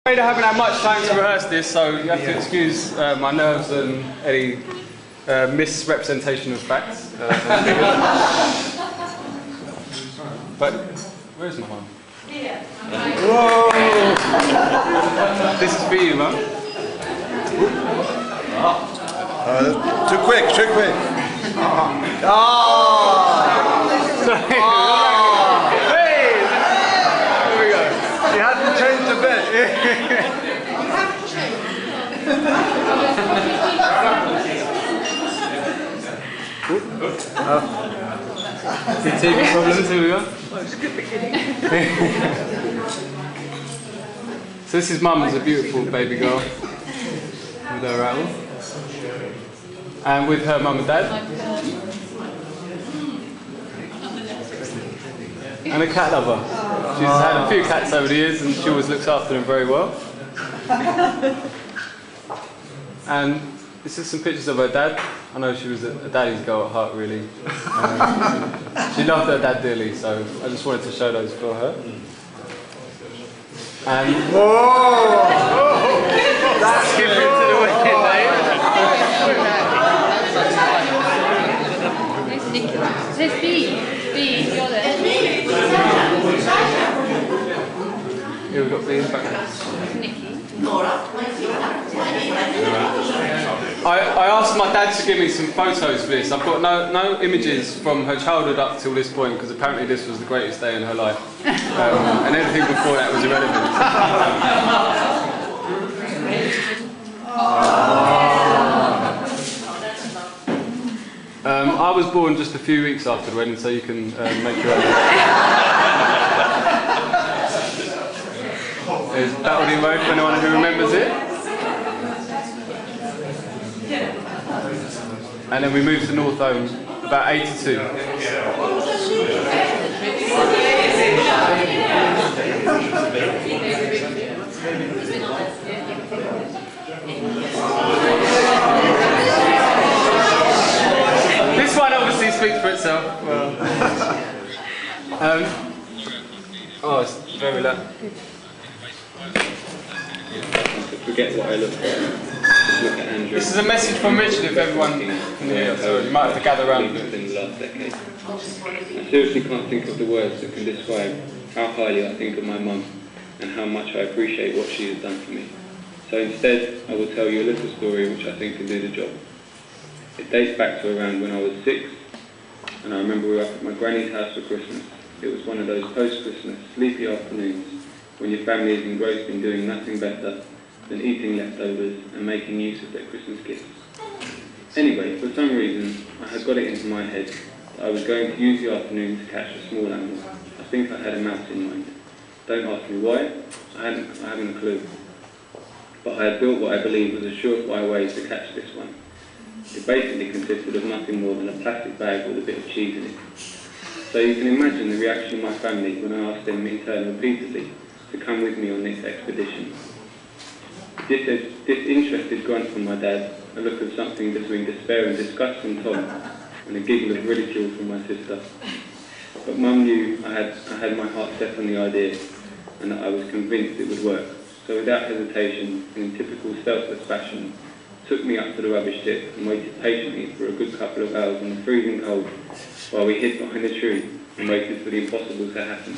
I haven't had much time to rehearse this, so you have to excuse my nerves and any misrepresentation of facts. But where's my mum? Here. Whoa! This is for you, Mum. Too quick, too quick. Oh! Sorry. You had to change the bed. TV problems, here we go. So this is Mum as a beautiful baby girl with her rattle. And with her mum and dad. And a cat lover. She's had a few cats over the years and she always looks after them very well. And this is some pictures of her dad. I know she was a daddy's girl at heart, really. She loved her dad dearly, so I just wanted to show those for her. And Whoa! That's skipping to the wedding, There's B. B, you're there. Here we've got B in the back. Nikki. I asked my dad to give me some photos for this. I've got no images from her childhood up till this point because apparently this was the greatest day in her life. And everything before that was irrelevant. I was born just a few weeks after the wedding, so you can make your own. There's Battledy Road for anyone who remembers it. And then we moved to North Home about 82. This one obviously speaks for itself. Well, oh, it's very loud. Forget what I look like. Just look at Andrew. This is a message from Richard if everyone can hear, so you might have to gather around a bit. In the last decade. I seriously can't think of the words that can describe how highly I think of my mum and how much I appreciate what she has done for me. So instead, I will tell you a little story which I think can do the job. It dates back to around when I was 6, and I remember we were up at my granny's house for Christmas. It was one of those post-Christmas sleepy afternoons when your family is engrossed in doing nothing better than eating leftovers and making use of their Christmas gifts. Anyway, for some reason, I had got it into my head that I was going to use the afternoon to catch a small animal. I think I had a mouse in mind. Don't ask me why, I haven't a clue. But I had built what I believed was a surefire way to catch this one. It basically consisted of nothing more than a plastic bag with a bit of cheese in it. So you can imagine the reaction of my family when I asked them in turn repeatedly to come with me on this expedition. Disinterested grunt from my dad, a look of something between despair and disgust from Tom, and a giggle of ridicule from my sister. But Mum knew I had my heart set on the idea, and that I was convinced it would work. So without hesitation, and in typical selfless fashion, took me up to the rubbish tip and waited patiently for a good couple of hours in the freezing cold while we hid behind a tree and waited for the impossible to happen.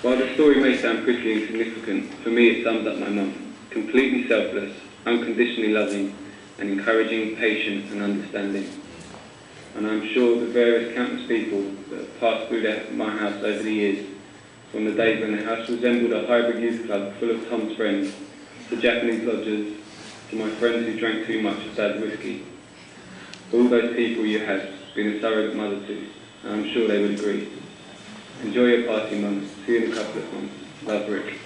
While the story may sound pretty insignificant, for me it sums up my mum. Completely selfless, unconditionally loving, and encouraging, patient and understanding. And I'm sure the various countless people that have passed through my house over the years, from the days when the house resembled a hybrid youth club full of Tom's friends, to Japanese lodgers, to my friends who drank too much of Dad's whiskey. All those people you have been a surrogate mother to, and I'm sure they would agree. Enjoy your party, Mum. See you in a couple of months. Love, Rick.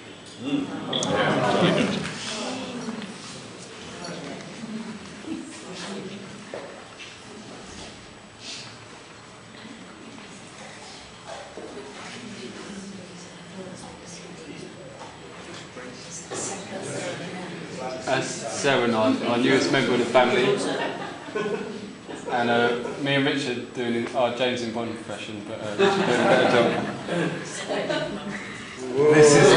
Sarah, our newest member of the family. And me and Richard doing our James Bond impression, but Richard doing a better job. This is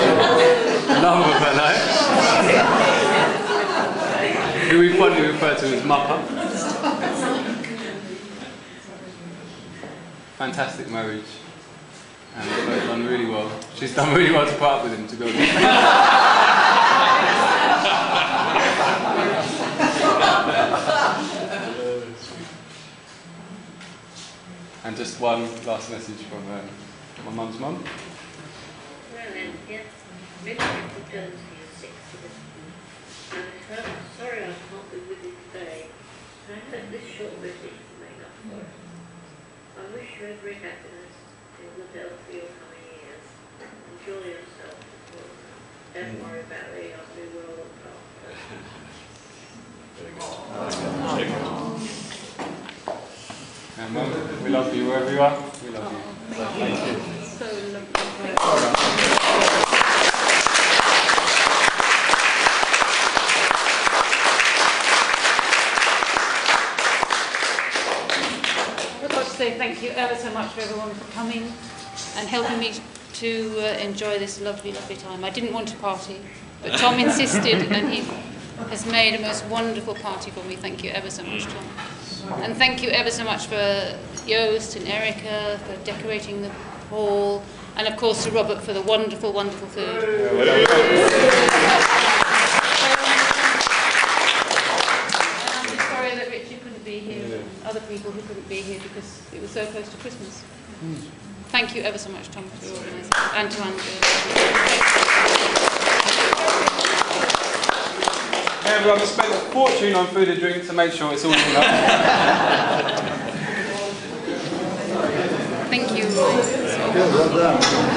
fondly refer to as Muppa. Fantastic marriage. And they've both done really well. She's done really well to put up with him, to be honest. And just one last message from my mum's mum. Well, Anthea, maybe I could go and see you 6 I'm sorry I can't be with you today. I hope this short visit will make up for it. I wish you every happiness in good health for your coming years. Enjoy yourself. Don't worry about the ugly world looked after. And Mum, we love you wherever you are. We love you. Thank you. So lovely. I'd like to say thank you ever so much for everyone for coming and helping me to enjoy this lovely, lovely time. I didn't want to party, but Tom insisted and he has made a most wonderful party for me. Thank you ever so much, Tom. And thank you ever so much for Joost and Erica for decorating the hall, and of course to Robert for the wonderful, wonderful food. And I'm just sorry that Richard couldn't be here, and other people who couldn't be here because it was so close to Christmas. Thank you ever so much, Tom, for organising, and to Andrew. Everyone has spent a fortune on food and drink to make sure it's all enough. Thank you. Good, well done.